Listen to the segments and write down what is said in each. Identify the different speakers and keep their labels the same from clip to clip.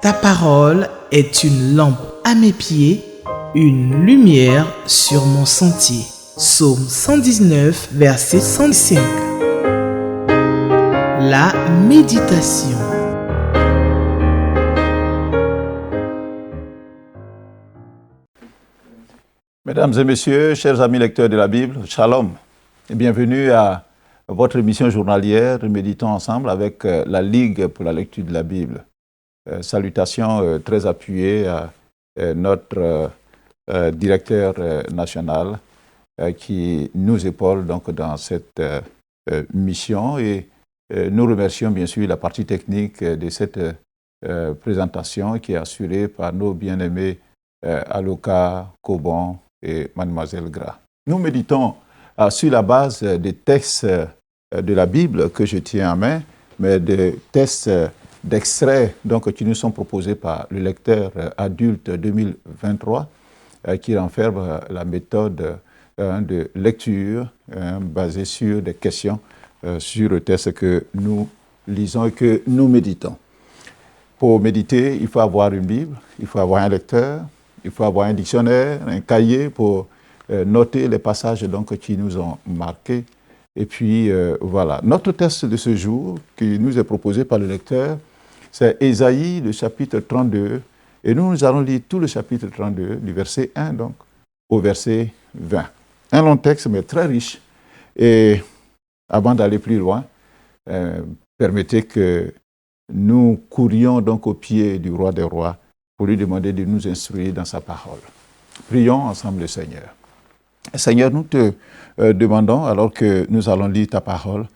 Speaker 1: Ta parole est une lampe à mes pieds, une lumière sur mon sentier. Psaume 119, verset 105. La méditation.
Speaker 2: Mesdames et messieurs, chers amis lecteurs de la Bible, Shalom et bienvenue à votre émission journalière Méditons ensemble avec la Ligue pour la lecture de la Bible. Salutations très appuyées à notre directeur national qui nous épaule donc dans cette mission et nous remercions bien sûr la partie technique de cette présentation qui est assurée par nos bien-aimés Aloka, Cobon et Mademoiselle Gras. Nous méditons sur la base des textes de la Bible que je tiens en main, mais des textes d'extraits donc, qui nous sont proposés par le lecteur adulte 2023 qui renferme la méthode de lecture basée sur des questions sur le texte que nous lisons et que nous méditons. Pour méditer, il faut avoir une Bible, il faut avoir un lecteur, il faut avoir un dictionnaire, un cahier pour noter les passages donc, qui nous ont marqués. Et puis, voilà. Notre texte de ce jour, qui nous est proposé par le lecteur, c'est Ésaïe, le chapitre 32. Et nous allons lire tout le chapitre 32, du verset 1 donc, au verset 20. Un long texte, mais très riche. Et avant d'aller plus loin, permettez que nous courions donc au pied du roi des rois pour lui demander de nous instruire dans sa parole. Prions ensemble le Seigneur. Seigneur, nous te demandons, alors que nous allons lire ta parole,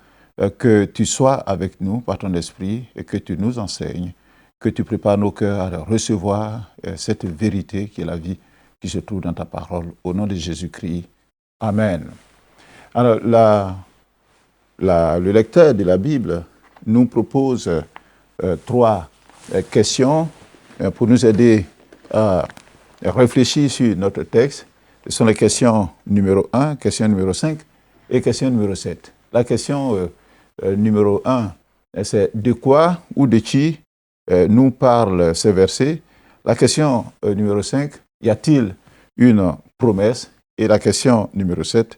Speaker 2: que tu sois avec nous par ton esprit et que tu nous enseignes, que tu prépares nos cœurs à recevoir cette vérité qui est la vie qui se trouve dans ta parole. Au nom de Jésus-Christ. Amen. Alors, le lecteur de la Bible nous propose trois questions pour nous aider à réfléchir sur notre texte. Ce sont les questions numéro 1, question numéro 5 et question numéro 7. La question numéro 1, c'est de quoi ou de qui nous parlent ces versets. La question numéro 5, y a-t-il une promesse? Et la question numéro 7,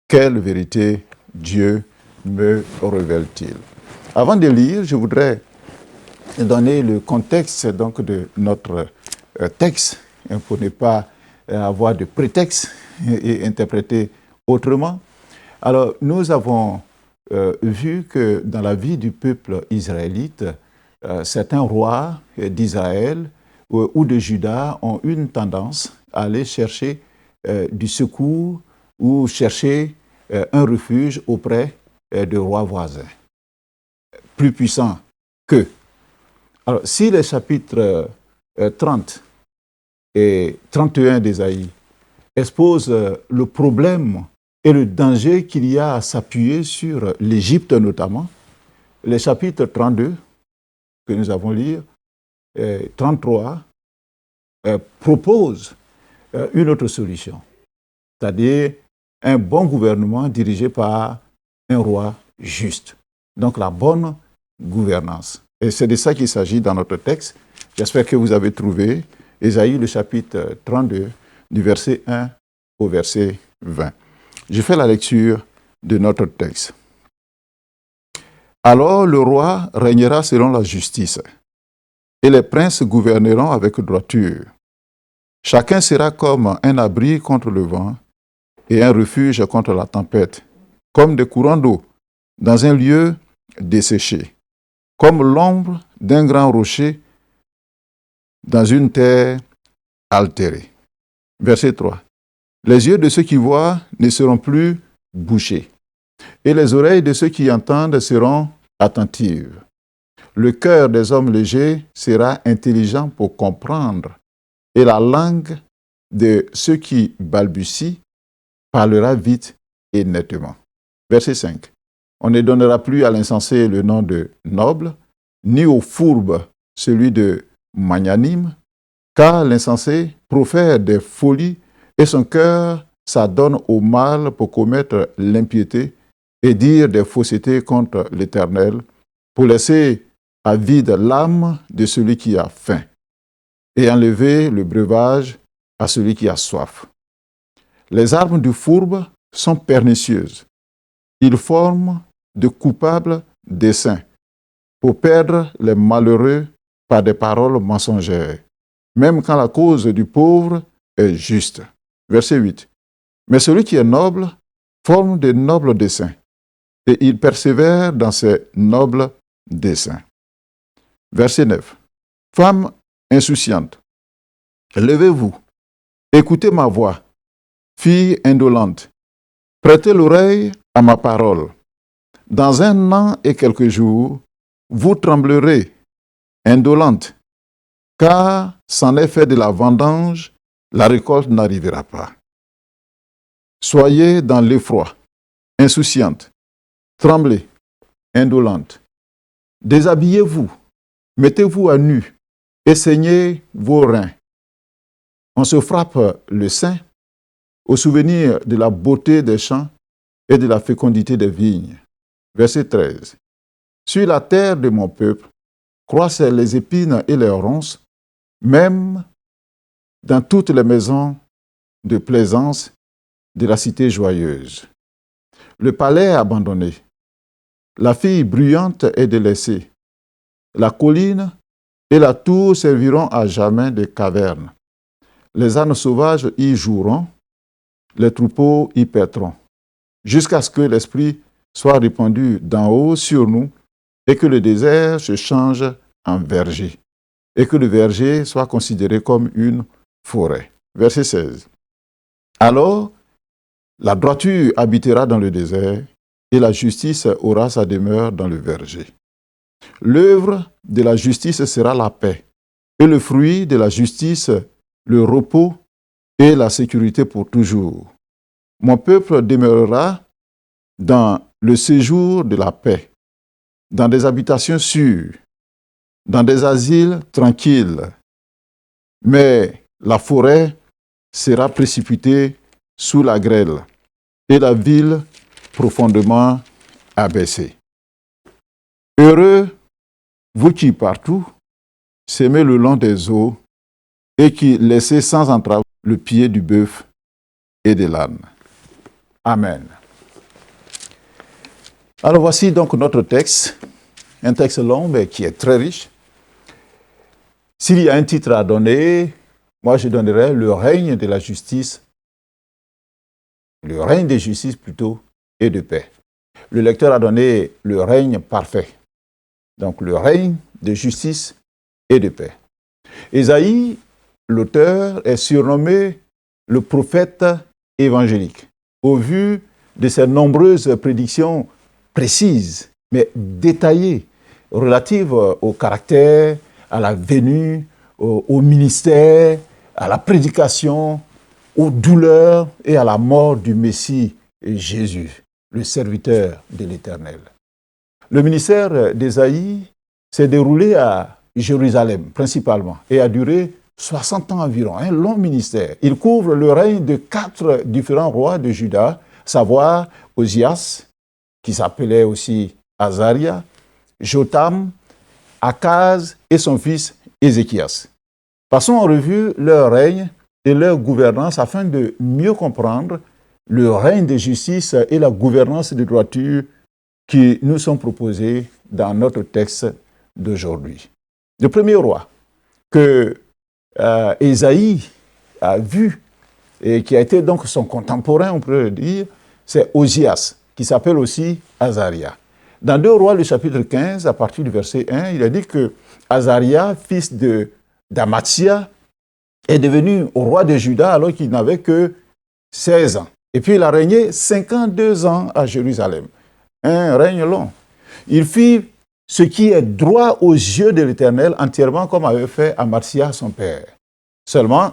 Speaker 2: quelle vérité Dieu me révèle-t-il? Avant de lire, je voudrais donner le contexte donc, de notre texte pour ne pas avoir de prétexte et interpréter autrement. Alors, nous avons vu que dans la vie du peuple israélite, certains rois d'Israël ou de Juda ont une tendance à aller chercher du secours ou chercher un refuge auprès de rois voisins, plus puissants qu'eux. Alors, si les chapitres 30 et 31 d'Ésaïe exposent le problème et le danger qu'il y a à s'appuyer sur l'Égypte notamment, les chapitres 32 que nous avons lus, 33, proposent une autre solution, c'est-à-dire un bon gouvernement dirigé par un roi juste. Donc la bonne gouvernance. Et c'est de ça qu'il s'agit dans notre texte. J'espère que vous avez trouvé Ésaïe, le chapitre 32, du verset 1 au verset 20. Je fais la lecture de notre texte. Alors le roi régnera selon la justice, et les princes gouverneront avec droiture. Chacun sera comme un abri contre le vent et un refuge contre la tempête, comme des courants d'eau dans un lieu desséché, comme l'ombre d'un grand rocher dans une terre altérée. Verset 3. Les yeux de ceux qui voient ne seront plus bouchés, et les oreilles de ceux qui entendent seront attentives. Le cœur des hommes légers sera intelligent pour comprendre, et la langue de ceux qui balbutient parlera vite et nettement. Verset 5. On ne donnera plus à l'insensé le nom de noble, ni au fourbe celui de magnanime, car l'insensé profère des folies et son cœur s'adonne au mal pour commettre l'impiété et dire des faussetés contre l'Éternel, pour laisser à vide l'âme de celui qui a faim. et enlever le breuvage à celui qui a soif. Les armes du fourbe sont pernicieuses. Ils forment de coupables desseins pour perdre les malheureux par des paroles mensongères, même quand la cause du pauvre est juste. Verset 8. Mais celui qui est noble forme de nobles desseins, et il persévère dans ses nobles desseins. Verset 9. Femmes insouciantes, levez-vous, écoutez ma voix, filles indolentes, prêtez l'oreille à ma parole. Dans 1 an et quelques jours, vous tremblerez, indolentes, car s'en est fait de la vendange, la récolte n'arrivera pas. Soyez dans l'effroi, insouciantes, tremblez, indolentes. Déshabillez-vous, mettez-vous à nu et saignez vos reins. On se frappe le sein au souvenir de la beauté des champs et de la fécondité des vignes. Verset 13. Sur la terre de mon peuple croissent les épines et les ronces, même dans toutes les maisons de plaisance de la cité joyeuse. Le palais est abandonné, la fille bruyante est délaissée, la colline et la tour serviront à jamais de caverne. Les ânes sauvages y joueront, les troupeaux y paîtront, jusqu'à ce que l'Esprit soit répandu d'en haut sur nous et que le désert se change en verger, et que le verger soit considéré comme une forêt. Verset 16. Alors, la droiture habitera dans le désert, et la justice aura sa demeure dans le verger. L'œuvre de la justice sera la paix, et le fruit de la justice, le repos et la sécurité pour toujours. Mon peuple demeurera dans le séjour de la paix, dans des habitations sûres, dans des asiles tranquilles. Mais la forêt sera précipitée sous la grêle et la ville profondément abaissée. Heureux, vous qui partout s'aimez le long des eaux et qui laissez sans entrave le pied du bœuf et de l'âne. Amen. Alors voici donc notre texte, un texte long mais qui est très riche. S'il y a un titre à donner, moi je donnerais le règne de la justice, le règne de justice plutôt, et de paix. Le lecteur a donné le règne parfait. Donc le règne de justice et de paix. Ésaïe, l'auteur, est surnommé le prophète évangélique, au vu de ses nombreuses prédictions précises, mais détaillées, relatives au caractère, à la venue, au ministère, à la prédication, aux douleurs et à la mort du Messie Jésus, le serviteur de l'Éternel. Le ministère d'Ésaïe s'est déroulé à Jérusalem principalement et a duré 60 ans environ, un long ministère. Il couvre le règne de 4 différents rois de Juda, savoir Osias, qui s'appelait aussi Azaria, Jotam, Akaz et son fils Ézéchias. Passons en revue leur règne et leur gouvernance afin de mieux comprendre le règne de justice et la gouvernance de droiture qui nous sont proposés dans notre texte d'aujourd'hui. Le premier roi que Ésaïe a vu et qui a été donc son contemporain, on peut le dire, c'est Osias, qui s'appelle aussi Azaria. Dans 2 Rois, le chapitre 15, à partir du verset 1, il a dit que Azaria, fils d'Amatzia, est devenu roi de Juda alors qu'il n'avait que 16 ans. Et puis il a régné 52 ans à Jérusalem. Un règne long. Il fit ce qui est droit aux yeux de l'Éternel entièrement comme avait fait Amatzia son père. Seulement,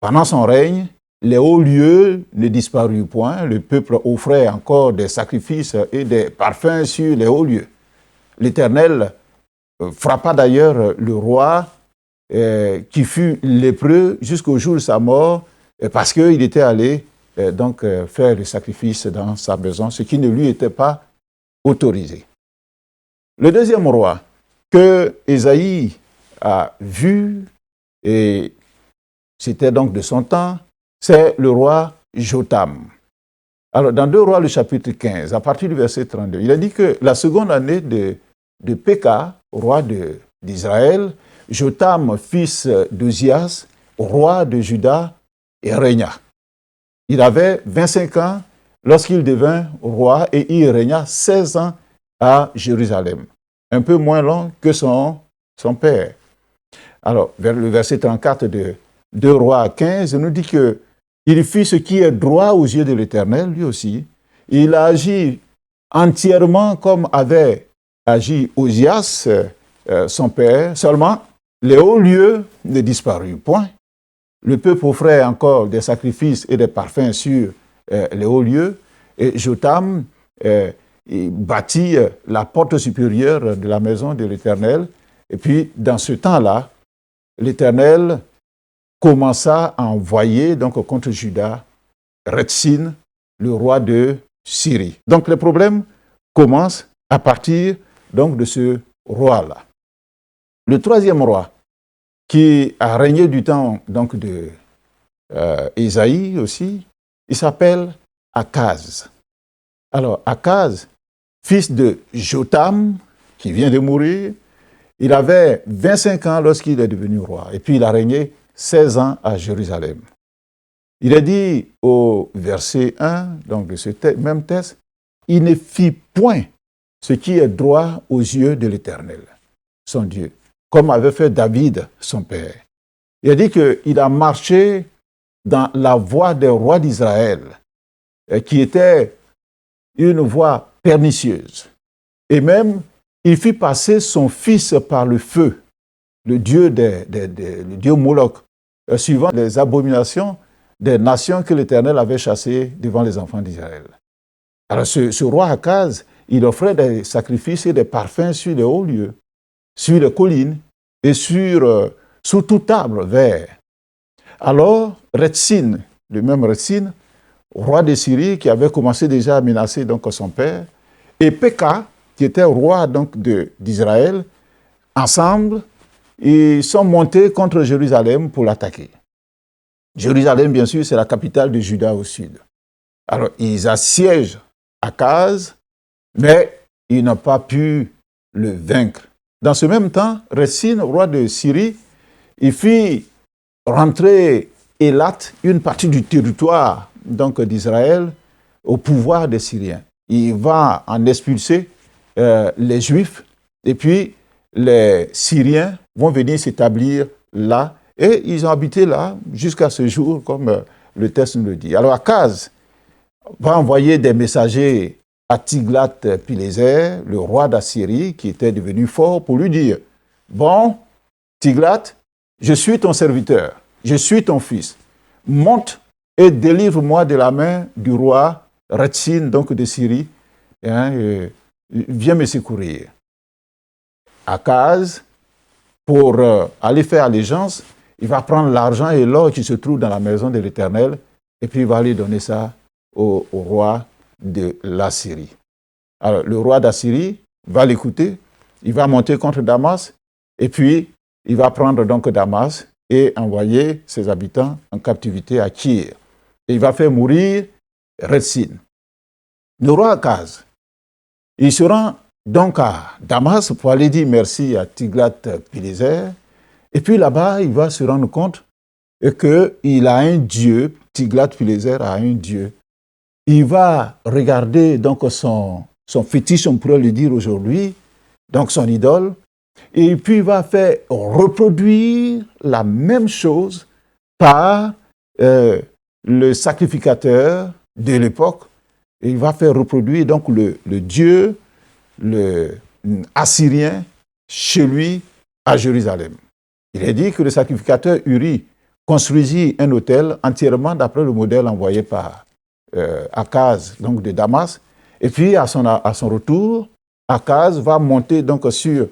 Speaker 2: pendant son règne, les hauts lieux ne disparurent point. Le peuple offrait encore des sacrifices et des parfums sur les hauts lieux. L'Éternel frappa d'ailleurs le roi qui fut lépreux jusqu'au jour de sa mort parce qu'il était allé faire le sacrifice dans sa maison, ce qui ne lui était pas autorisé. Le deuxième roi que Ésaïe a vu et c'était donc de son temps, c'est le roi Jotham. Alors, dans 2 Rois, le chapitre 15, à partir du verset 32, il a dit que la seconde année de Péka, roi d'Israël, Jotham, fils d'Uzias, roi de Juda, et régna. Il avait 25 ans lorsqu'il devint roi et il régna 16 ans à Jérusalem, un peu moins long que son père. Alors, vers le verset 34 de 2 Rois 15 nous dit que il fit ce qui est droit aux yeux de l'Éternel, lui aussi. Il a agi entièrement comme avait agi Ozias, son père. Seulement, les hauts lieux ne disparurent point. Le peuple offrait encore des sacrifices et des parfums sur les hauts lieux. Et Jotham bâtit la porte supérieure de la maison de l'Éternel. Et puis, dans ce temps-là, l'Éternel commença à envoyer donc contre Juda Retsin, le roi de Syrie. Donc les problèmes commencent à partir donc de ce roi-là. Le troisième roi qui a régné du temps donc de Ésaïe aussi, il s'appelle Akaz. Alors Akaz, fils de Jotham, qui vient de mourir, il avait 25 ans lorsqu'il est devenu roi. Et puis il a régné 16 ans à Jérusalem. Il est dit au verset 1, donc de ce même texte, il ne fit point ce qui est droit aux yeux de l'Éternel, son Dieu, comme avait fait David, son père. Il a dit qu'il a marché dans la voie des rois d'Israël, qui était une voie pernicieuse. Et même, il fit passer son fils par le feu, le dieu le dieu Moloch, suivant les abominations des nations que l'Éternel avait chassées devant les enfants d'Israël. Alors ce roi Akaz, il offrait des sacrifices et des parfums sur les hauts lieux, sur les collines et sous toute arbre vert. Alors Retsin, le même Retsin, roi de Syrie, qui avait commencé déjà à menacer donc son père, et Péka, qui était roi donc d'Israël, ensemble, ils sont montés contre Jérusalem pour l'attaquer. Jérusalem, bien sûr, c'est la capitale de Juda au sud. Alors, ils assiègent Akaz, mais ils n'ont pas pu le vaincre. Dans ce même temps, Retsin, roi de Syrie, il fit rentrer Élat, une partie du territoire donc d'Israël, au pouvoir des Syriens. Il va en expulser les Juifs, et puis les Syriens vont venir s'établir là, et ils ont habité là jusqu'à ce jour, comme le texte nous le dit. Alors Akaz va envoyer des messagers à Tiglath-Pileser, le roi d'Assyrie, qui était devenu fort, pour lui dire « Bon, Tiglath, je suis ton serviteur, je suis ton fils. Monte et délivre-moi de la main du roi Retsin, donc de Syrie, viens me secourir. » Akaz, pour aller faire allégeance, il va prendre l'argent et l'or qui se trouve dans la maison de l'Éternel, et puis il va aller donner ça au roi de l'Assyrie. Alors, le roi d'Assyrie va l'écouter, il va monter contre Damas, et puis il va prendre donc Damas et envoyer ses habitants en captivité à Tyr. Et il va faire mourir Retsin. Le roi Akaz, il se rend donc à Damas pour aller dire merci à Tiglath-Pileser. Et puis là-bas, il va se rendre compte qu'il a un dieu, Tiglath-Pileser a un dieu. Il va regarder donc son fétiche, on pourrait le dire aujourd'hui, donc son idole, et puis il va faire reproduire la même chose par le sacrificateur de l'époque. Et il va faire reproduire donc le dieu, le assyrien, chez lui à Jérusalem. Il est dit que le sacrificateur Uri construisit un autel entièrement d'après le modèle envoyé par Akaz, donc de Damas. Et puis à son retour, Akaz va monter donc sur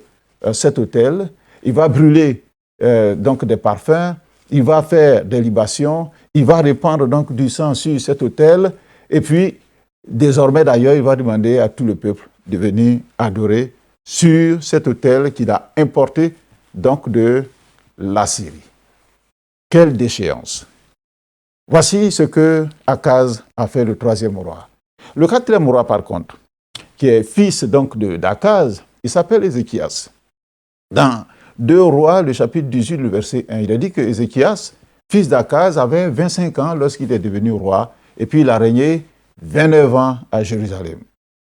Speaker 2: cet autel. Il va brûler donc des parfums. Il va faire des libations. Il va répandre donc du sang sur cet autel. Et puis désormais d'ailleurs, il va demander à tout le peuple de venir adorer sur cet autel qu'il a importé donc de l'Assyrie. Quelle déchéance! Voici ce que Akaz a fait le troisième roi. Le quatrième roi, par contre, qui est fils donc d'Akaz, il s'appelle Ézéchias. Dans 2 Rois, le chapitre 18, le verset 1, il a dit que Ézéchias, fils d'Akaz, avait 25 ans lorsqu'il est devenu roi, et puis il a régné 29 ans à Jérusalem.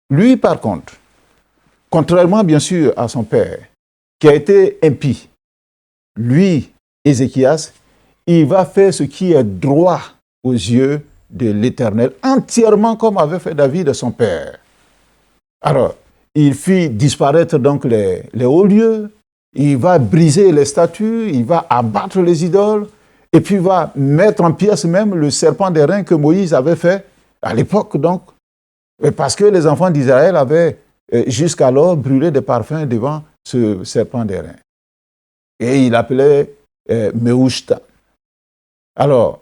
Speaker 2: Lui, par contre, contrairement bien sûr à son père, qui a été impie, lui, Ézéchias, il va faire ce qui est droit aux yeux de l'Éternel, entièrement comme avait fait David, son père. Alors, il fit disparaître donc les hauts lieux, il va briser les statues, il va abattre les idoles, et puis il va mettre en pièces même le serpent d'airain que Moïse avait fait à l'époque, donc, parce que les enfants d'Israël avaient jusqu'alors brûlé des parfums devant ce serpent d'airain. Et il appelait Mehushta. Alors,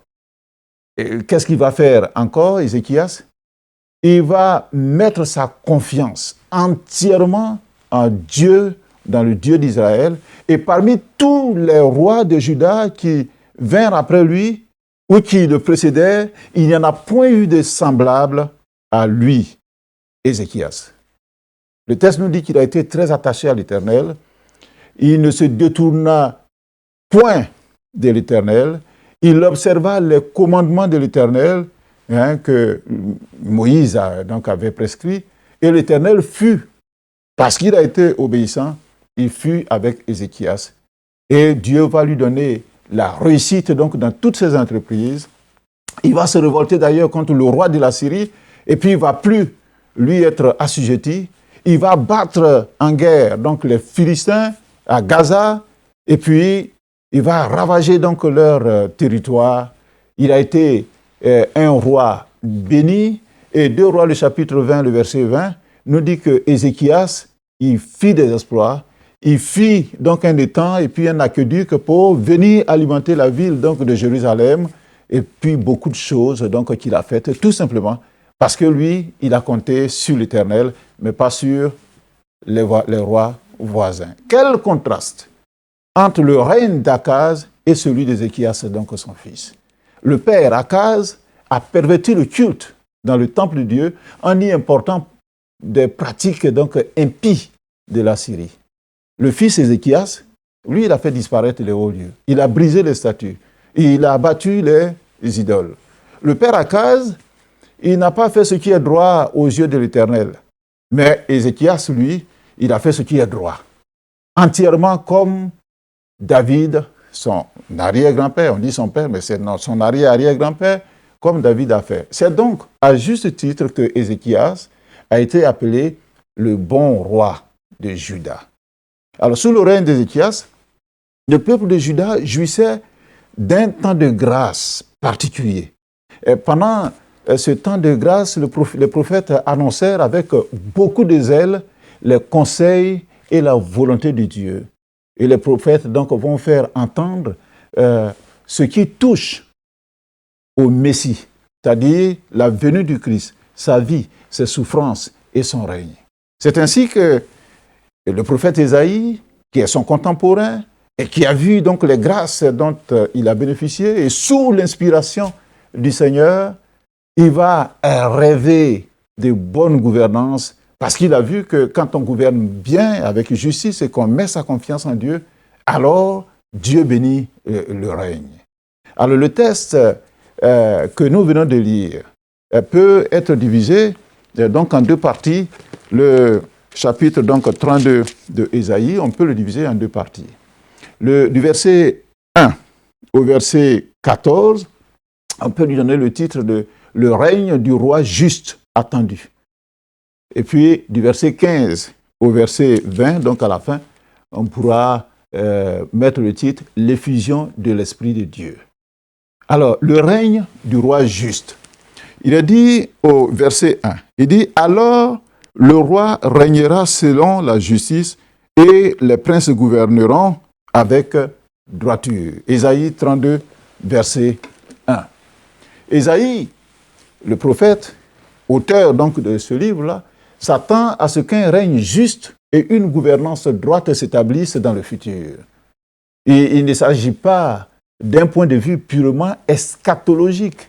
Speaker 2: qu'est-ce qu'il va faire encore, Ézéchias? Il va mettre sa confiance entièrement en Dieu, dans le Dieu d'Israël. Et parmi tous les rois de Juda qui vinrent après lui, ou qui le précédaient, il n'y en a point eu de semblable à lui, Ézéchias. Le texte nous dit qu'il a été très attaché à l'Éternel. Il ne se détourna point de l'Éternel. Il observa les commandements de l'Éternel que Moïse avait prescrit. Et l'Éternel fut, parce qu'il a été obéissant, il fut avec Ézéchias. Et Dieu va lui donner la réussite donc, dans toutes ses entreprises. Il va se révolter d'ailleurs contre le roi de la Syrie. Et puis il ne va plus lui être assujetti. Il va battre en guerre donc, les Philistins à Gaza. Et puis il va ravager donc leur territoire. Il a été un roi béni. Et 2 Rois, le chapitre 20, le verset 20, nous dit que Ézéchias, il fit des exploits. Il fit donc un étang et puis un aqueduc pour venir alimenter la ville donc, de Jérusalem. Et puis beaucoup de choses donc, qu'il a faites, tout simplement parce que lui, il a compté sur l'Éternel, mais pas sur les rois voisins. Quel contraste entre le règne d'Akaz et celui d'Ézéchias, donc son fils. Le père Akaz a perverti le culte dans le temple de Dieu en y important des pratiques donc impies de la Syrie. Le fils Ézéchias, lui, il a fait disparaître les hauts lieux. Il a brisé les statues. Il a abattu les idoles. Le père Akaz, il n'a pas fait ce qui est droit aux yeux de l'Éternel. Mais Ézéchias, lui, il a fait ce qui est droit. Entièrement comme David, son arrière-grand-père, on dit son père, mais c'est son arrière-arrière-grand-père, comme David a fait. C'est donc à juste titre que Ézéchias a été appelé le bon roi de Juda. Alors, sous le règne d'Ézéchias, le peuple de Juda jouissait d'un temps de grâce particulier. Et pendant ce temps de grâce, les prophètes annoncèrent avec beaucoup de zèle les conseils et la volonté de Dieu. Et les prophètes donc vont faire entendre ce qui touche au Messie, c'est-à-dire la venue du Christ, sa vie, ses souffrances et son règne. C'est ainsi que le prophète Ésaïe, qui est son contemporain et qui a vu donc les grâces dont il a bénéficié, et sous l'inspiration du Seigneur, il va rêver de bonne gouvernance parce qu'il a vu que quand on gouverne bien, avec justice et qu'on met sa confiance en Dieu, alors Dieu bénit le règne. Alors le texte que nous venons de lire peut être divisé donc en deux parties. Le chapitre donc 32 de Ésaïe, on peut le diviser en deux parties. Du verset 1 au verset 14, on peut lui donner le titre de « Le règne du roi juste attendu ». Et puis, du verset 15 au verset 20, donc à la fin, on pourra mettre le titre « L'effusion de l'Esprit de Dieu ». Alors, le règne du roi juste. Il est dit au verset 1, il dit « Alors le roi régnera selon la justice et les princes gouverneront avec droiture. » Ésaïe 32, verset 1. Ésaïe, le prophète, auteur donc de ce livre-là, s'attend à ce qu'un règne juste et une gouvernance droite s'établissent dans le futur. Et il ne s'agit pas d'un point de vue purement eschatologique.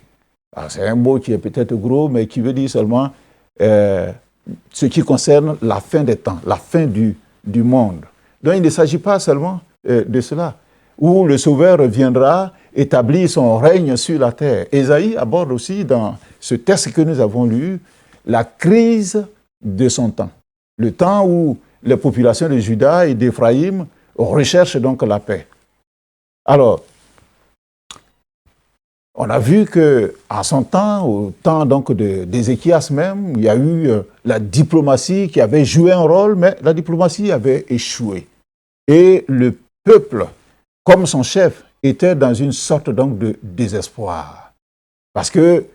Speaker 2: C'est un mot qui est peut-être gros, mais qui veut dire seulement ce qui concerne la fin des temps, la fin du monde. Donc il ne s'agit pas seulement de cela, où le Sauveur reviendra établir son règne sur la terre. Ésaïe aborde aussi dans ce texte que nous avons lu la crise de son temps, le temps où les populations de Juda et d'Éphraïm recherchent donc la paix. Alors, on a vu qu'en son temps, au temps donc d'Ézéchias même, il y a eu la diplomatie qui avait joué un rôle, mais la diplomatie avait échoué. Et le peuple, comme son chef, était dans une sorte donc de désespoir. Parce que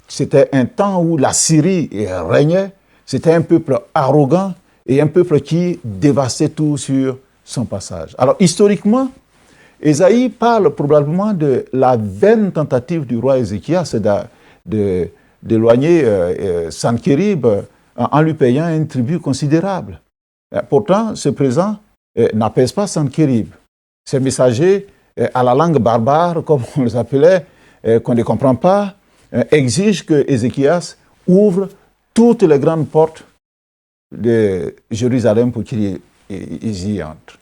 Speaker 2: c'était un temps où la Syrie régnait, c'était un peuple arrogant et un peuple qui dévastait tout sur son passage. Alors historiquement, Ésaïe parle probablement de la vaine tentative du roi Ézéchias d'éloigner Sanchérib en lui payant un tribut considérable. Pourtant, ce présent n'apaise pas Sanchérib. Ces messagers, à la langue barbare, comme on les appelait, qu'on ne comprend pas, exigent que Ézéchias ouvre toutes les grandes portes de Jérusalem pour qu'ils y entrent.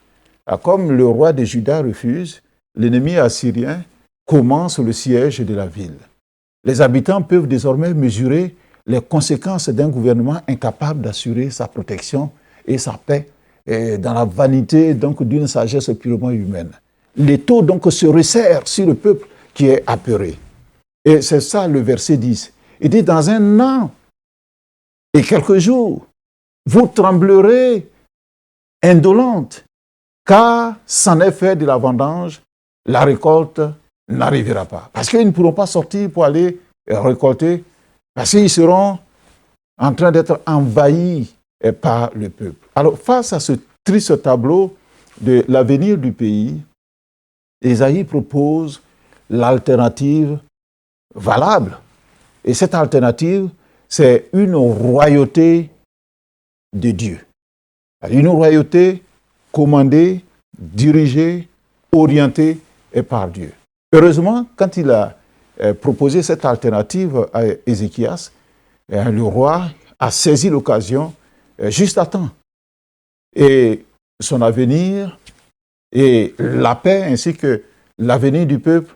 Speaker 2: Comme le roi de Juda refuse, l'ennemi assyrien commence le siège de la ville. Les habitants peuvent désormais mesurer les conséquences d'un gouvernement incapable d'assurer sa protection et sa paix dans la vanité donc d'une sagesse purement humaine. L'étau donc se resserre sur le peuple qui est apeuré. Et c'est ça le verset 10. Il dit, dans un an et quelques jours, vous tremblerez indolente, car sans effet de la vendange, la récolte n'arrivera pas. Parce qu'ils ne pourront pas sortir pour aller récolter, parce qu'ils seront en train d'être envahis par le peuple. Alors, face à ce triste tableau de l'avenir du pays, Ésaïe propose l'alternative valable. Et cette alternative, c'est une royauté de Dieu. Une royauté commandée, dirigée, orientée par Dieu. Heureusement, quand il a proposé cette alternative à Ézéchias, le roi a saisi l'occasion juste à temps. Et son avenir et la paix ainsi que l'avenir du peuple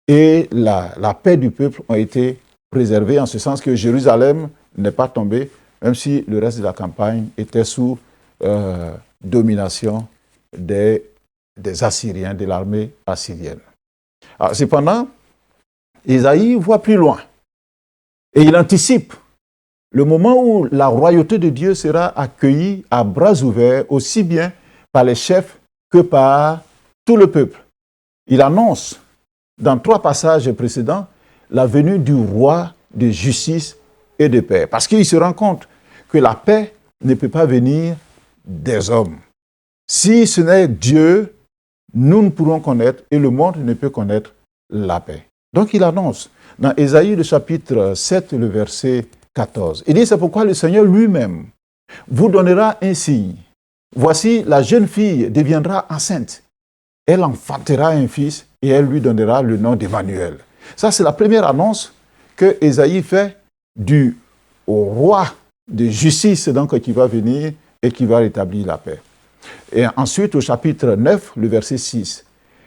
Speaker 2: et la paix du peuple ont été préservés, en ce sens que Jérusalem n'est pas tombée, même si le reste de la campagne était sous domination des Assyriens, de l'armée assyrienne. Alors, cependant, Ésaïe voit plus loin et il anticipe le moment où la royauté de Dieu sera accueillie à bras ouverts, aussi bien par les chefs que par tout le peuple. Il annonce dans 3 passages précédents la venue du roi de justice et de paix. Parce qu'il se rend compte que la paix ne peut pas venir des hommes. Si ce n'est Dieu, nous ne pourrons connaître et le monde ne peut connaître la paix. Donc il annonce dans Ésaïe le chapitre 7, le verset 14. Il dit, c'est pourquoi le Seigneur lui-même vous donnera un signe. Voici, la jeune fille deviendra enceinte. Elle enfantera un fils et elle lui donnera le nom d'Emmanuel. Ça, c'est la première annonce que Ésaïe fait au roi de justice donc, qui va venir et qui va rétablir la paix. Et ensuite, au chapitre 9, le verset 6,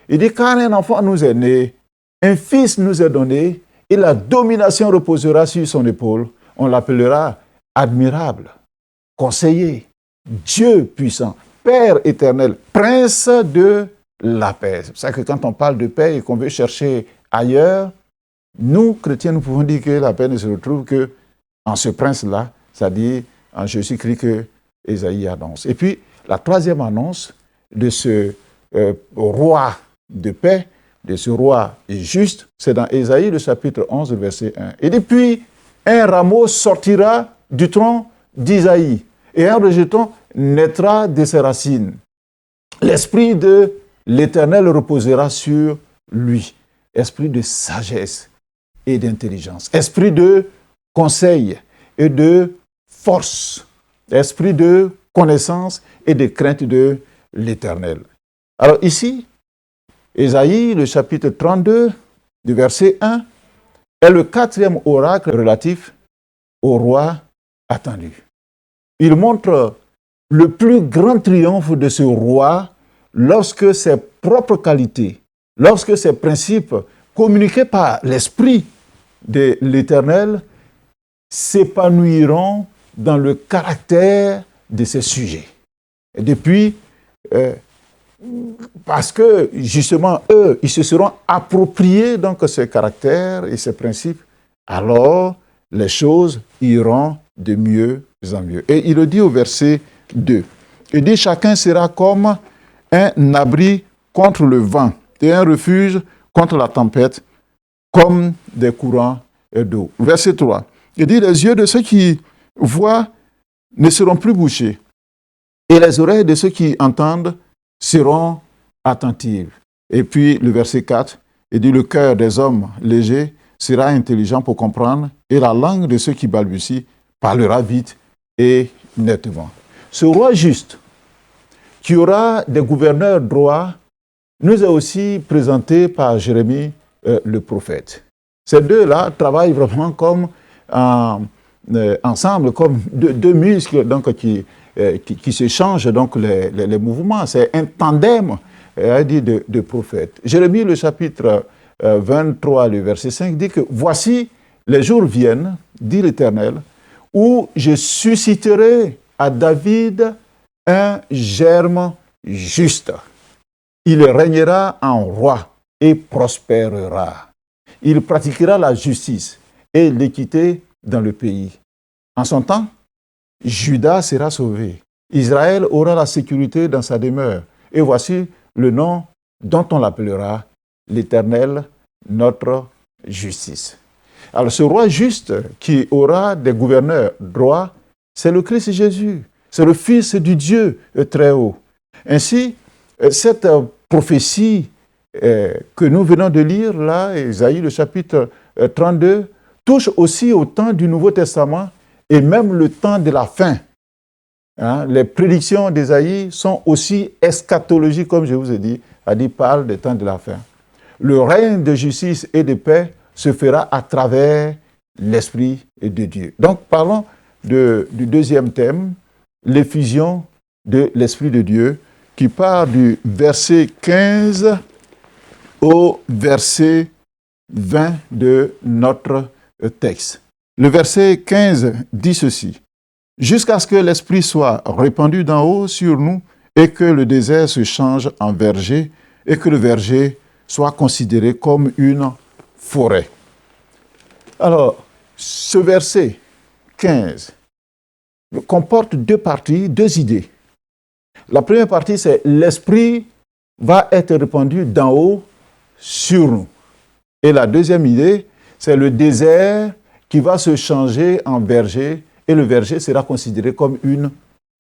Speaker 2: il dit, car un enfant nous est né, un fils nous est donné, et la domination reposera sur son épaule. On l'appellera admirable, conseiller, Dieu puissant, Père éternel, prince de la paix. C'est pour ça que quand on parle de paix et qu'on veut chercher ailleurs, nous, chrétiens, nous pouvons dire que la paix ne se retrouve qu'en ce prince-là, c'est-à-dire en Jésus-Christ que Ésaïe annonce. Et puis, la troisième annonce de ce roi de paix, de ce roi juste, c'est dans Ésaïe, le chapitre 11, verset 1. Et depuis, un rameau sortira du tronc d'Isaïe, et un rejeton naîtra de ses racines. L'esprit de l'Éternel reposera sur lui. Esprit de sagesse et d'intelligence. Esprit de conseil et de force. Esprit de connaissance et de crainte de l'Éternel. Alors ici, Ésaïe, le chapitre 32, du verset 1, est le 4e oracle relatif au roi attendu. Il montre le plus grand triomphe de ce roi lorsque ses propres qualités, lorsque ses principes communiqués par l'Esprit de l'Éternel s'épanouiront dans le caractère de ses sujets. Et depuis, parce que justement, eux, ils se seront appropriés donc ce caractère et ces principes, alors les choses iront de mieux en mieux. Et il le dit au verset 2. Il dit, chacun sera comme un abri contre le vent et un refuge contre la tempête, comme des courants d'eau. Verset 3. Il dit, les yeux de ceux qui voient ne seront plus bouchés, et les oreilles de ceux qui entendent seront attentives. Et puis le verset 4, il dit, le cœur des hommes légers sera intelligent pour comprendre, et la langue de ceux qui balbutient parlera vite et nettement. Ce roi juste, qui aura des gouverneurs droits, nous est aussi présenté par Jérémie le prophète. Ces deux-là travaillent vraiment comme ensemble, comme deux muscles donc, qui s'échangent donc les mouvements. C'est un tandem de prophètes. Jérémie, le chapitre 23, le verset 5, dit que « Voici, les jours viennent, dit l'Éternel, où je susciterai à David un germe juste. Il régnera en roi et prospérera. Il pratiquera la justice et l'équité dans le pays. En son temps, Juda sera sauvé. Israël aura la sécurité dans sa demeure. Et voici le nom dont on l'appellera l'Éternel, notre justice. » Alors ce roi juste qui aura des gouverneurs droits, c'est le Christ Jésus. C'est le Fils du Dieu très haut. Ainsi, cette prophétie que nous venons de lire, là, Ésaïe, le chapitre 32, touche aussi au temps du Nouveau Testament et même le temps de la fin. Hein, les prédictions d'Ésaïe sont aussi eschatologiques, comme je vous ai dit, c'est-à-dire parlent des temps de la fin. Le règne de justice et de paix se fera à travers l'Esprit de Dieu. Donc, parlons du deuxième thème, l'effusion de l'Esprit de Dieu, qui part du verset 15 au verset 20 de notre texte. Le verset 15 dit ceci: « Jusqu'à ce que l'Esprit soit répandu d'en haut sur nous et que le désert se change en verger et que le verger soit considéré comme une forêt. » Alors, ce verset 15 comporte deux parties, deux idées. La première partie, c'est l'Esprit va être répandu d'en haut sur nous. Et la deuxième idée, c'est le désert qui va se changer en verger et le verger sera considéré comme une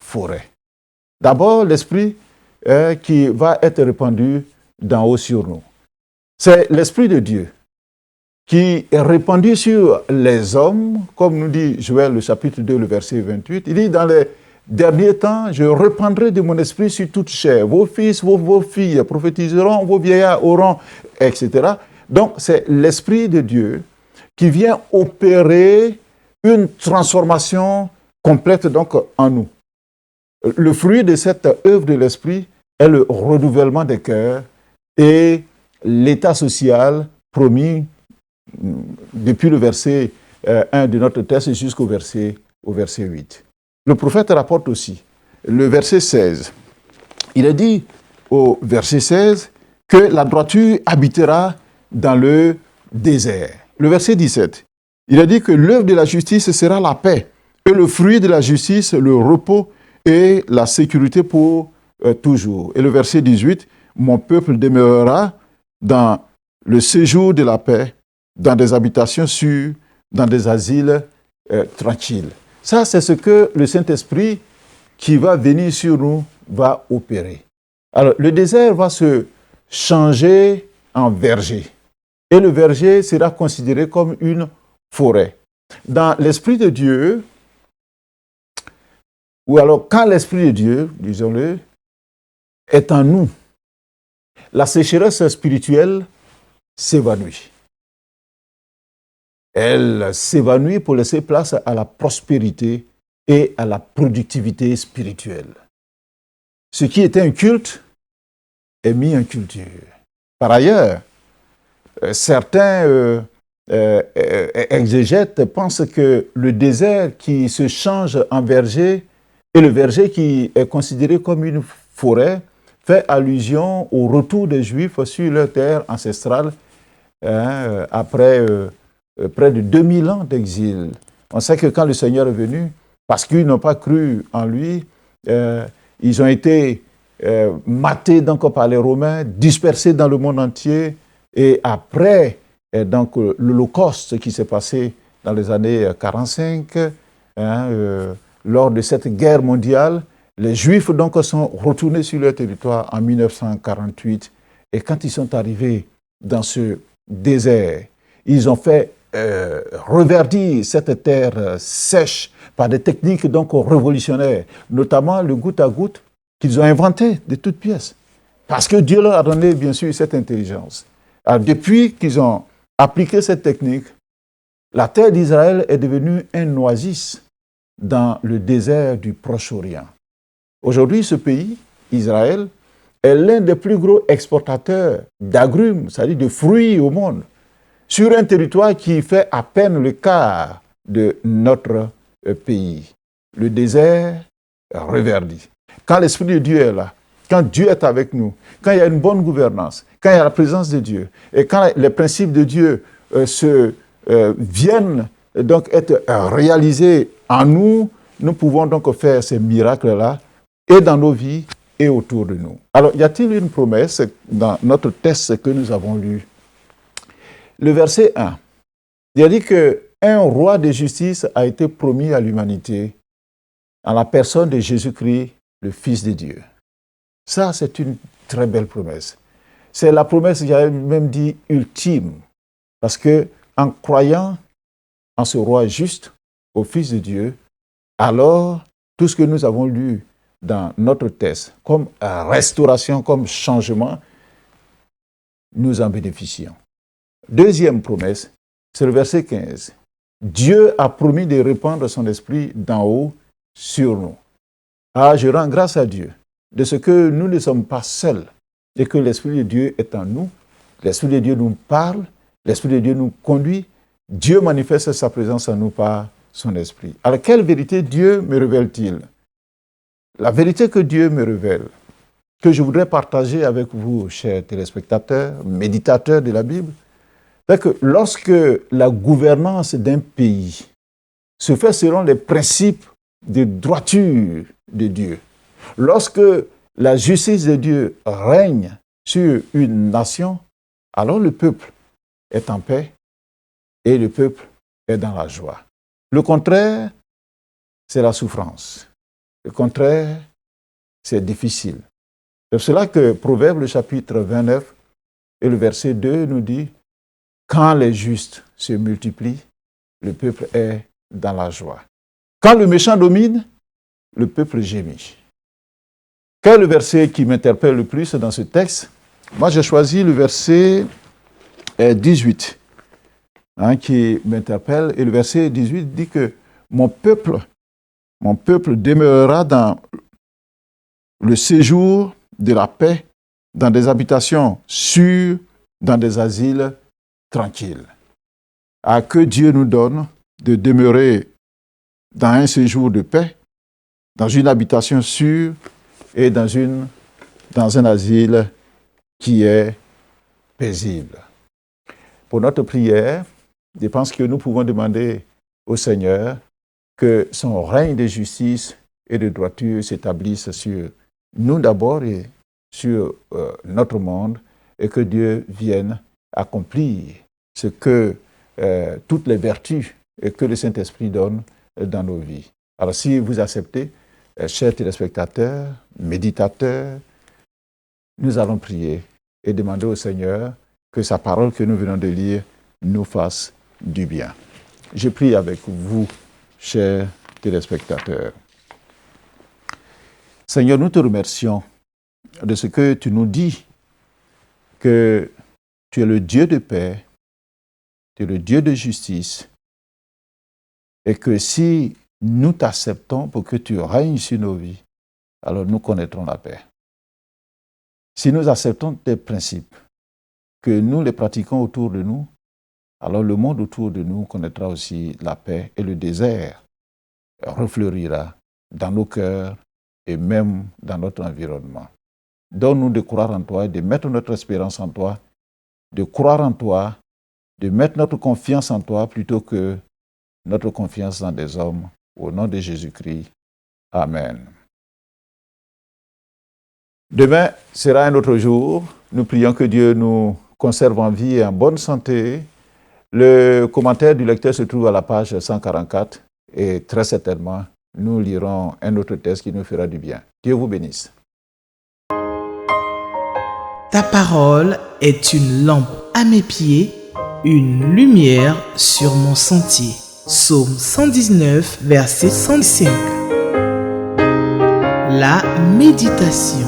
Speaker 2: forêt. D'abord, l'Esprit qui va être répandu d'en haut sur nous. C'est l'Esprit de Dieu qui est répandu sur les hommes, comme nous dit Joël, le chapitre 2, le verset 28. Il dit, dans les derniers temps, je répandrai de mon esprit sur toute chair. Vos fils, vos filles prophétiseront, vos vieillards auront, etc. Donc, c'est l'Esprit de Dieu qui vient opérer une transformation complète donc, en nous. Le fruit de cette œuvre de l'Esprit est le renouvellement des cœurs et l'état social promis depuis le verset 1 de notre texte jusqu'au verset 8. Le prophète rapporte aussi le verset 16. Il est dit au verset 16 que la droiture habitera dans le désert. Le verset 17, il est dit que l'œuvre de la justice sera la paix et le fruit de la justice, le repos et la sécurité pour toujours. Et le verset 18, mon peuple demeurera dans le séjour de la paix, dans des habitations sûres, dans des asiles tranquilles. Ça, c'est ce que le Saint-Esprit qui va venir sur nous va opérer. Alors, le désert va se changer en verger. Et le verger sera considéré comme une forêt. Dans l'Esprit de Dieu, ou alors quand l'Esprit de Dieu, disons-le, est en nous, la sécheresse spirituelle s'évanouit. Elle s'évanouit pour laisser place à la prospérité et à la productivité spirituelle. Ce qui était un culte est mis en culture. Par ailleurs, certains exégètes pensent que le désert qui se change en verger et le verger qui est considéré comme une forêt fait allusion au retour des Juifs sur leur terre ancestrale après près de 2000 ans d'exil. On sait que quand le Seigneur est venu, parce qu'ils n'ont pas cru en lui, ils ont été matés donc par les Romains, dispersés dans le monde entier, et après donc l'Holocauste qui s'est passé dans les années 45, lors de cette guerre mondiale, les Juifs donc sont retournés sur leur territoire en 1948, et quand ils sont arrivés dans ce désert, ils ont fait reverdir cette terre sèche par des techniques donc révolutionnaires, notamment le goutte à goutte qu'ils ont inventé de toutes pièces. Parce que Dieu leur a donné, bien sûr, cette intelligence. Alors, depuis qu'ils ont appliqué cette technique, la terre d'Israël est devenue un oasis dans le désert du Proche-Orient. Aujourd'hui, ce pays, Israël, est l'un des plus gros exportateurs d'agrumes, c'est-à-dire de fruits au monde, sur un territoire qui fait à peine le quart de notre pays. Le désert reverdit. Quand l'Esprit de Dieu est là, quand Dieu est avec nous, quand il y a une bonne gouvernance, quand il y a la présence de Dieu, et quand les principes de Dieu viennent donc être réalisés en nous, nous pouvons donc faire ces miracles-là, et dans nos vies, et autour de nous. Alors, y a-t-il une promesse dans notre texte que nous avons lu? Le verset 1, il a dit qu'un roi de justice a été promis à l'humanité en la personne de Jésus-Christ, le Fils de Dieu. Ça, c'est une très belle promesse. C'est la promesse, j'avais même dit, ultime. Parce que en croyant en ce roi juste, au Fils de Dieu, alors tout ce que nous avons lu dans notre texte, comme restauration, comme changement, nous en bénéficions. Deuxième promesse, c'est le verset 15. Dieu a promis de répandre son esprit d'en haut sur nous. Ah, je rends grâce à Dieu de ce que nous ne sommes pas seuls et que l'Esprit de Dieu est en nous. L'Esprit de Dieu nous parle, l'Esprit de Dieu nous conduit. Dieu manifeste sa présence en nous par son Esprit. Alors, quelle vérité Dieu me révèle-t-il? La vérité que Dieu me révèle, que je voudrais partager avec vous, chers téléspectateurs, méditateurs de la Bible, c'est que lorsque la gouvernance d'un pays se fait selon les principes de droiture de Dieu, lorsque la justice de Dieu règne sur une nation, alors le peuple est en paix et le peuple est dans la joie. Le contraire, c'est la souffrance. Le contraire, c'est difficile. C'est pour cela que Proverbe, le chapitre 29 et le verset 2 nous dit « Quand les justes se multiplient, le peuple est dans la joie. Quand le méchant domine, le peuple gémit. » Quel est le verset qui m'interpelle le plus dans ce texte? Moi, j'ai choisi le verset 18 qui m'interpelle. Et le verset 18 dit que mon peuple demeurera dans le séjour de la paix, dans des habitations sûres, dans des asiles tranquilles. À que Dieu nous donne de demeurer dans un séjour de paix, dans une habitation sûre et dans un asile qui est paisible. Pour notre prière, je pense que nous pouvons demander au Seigneur que son règne de justice et de droiture s'établisse sur nous d'abord et sur notre monde, et que Dieu vienne accomplir ce que toutes les vertus que le Saint-Esprit donne dans nos vies. Alors si vous acceptez, chers téléspectateurs, méditateurs, nous allons prier et demander au Seigneur que sa parole que nous venons de lire nous fasse du bien. Je prie avec vous, chers téléspectateurs. Seigneur, nous te remercions de ce que tu nous dis que tu es le Dieu de paix, tu es le Dieu de justice, et que si nous t'acceptons pour que tu règnes sur nos vies, alors nous connaîtrons la paix. Si nous acceptons tes principes, que nous les pratiquons autour de nous, alors le monde autour de nous connaîtra aussi la paix et le désert refleurira dans nos cœurs et même dans notre environnement. Donne-nous de croire en toi, de mettre notre espérance en toi, de croire en toi, de mettre notre confiance en toi plutôt que notre confiance dans des hommes. Au nom de Jésus-Christ. Amen. Demain sera un autre jour. Nous prions que Dieu nous conserve en vie et en bonne santé. Le commentaire du lecteur se trouve à la page 144 et très certainement, nous lirons un autre texte qui nous fera du bien. Dieu vous bénisse.
Speaker 1: Ta parole est une lampe à mes pieds, une lumière sur mon sentier. Psaume 119, verset 105. La méditation.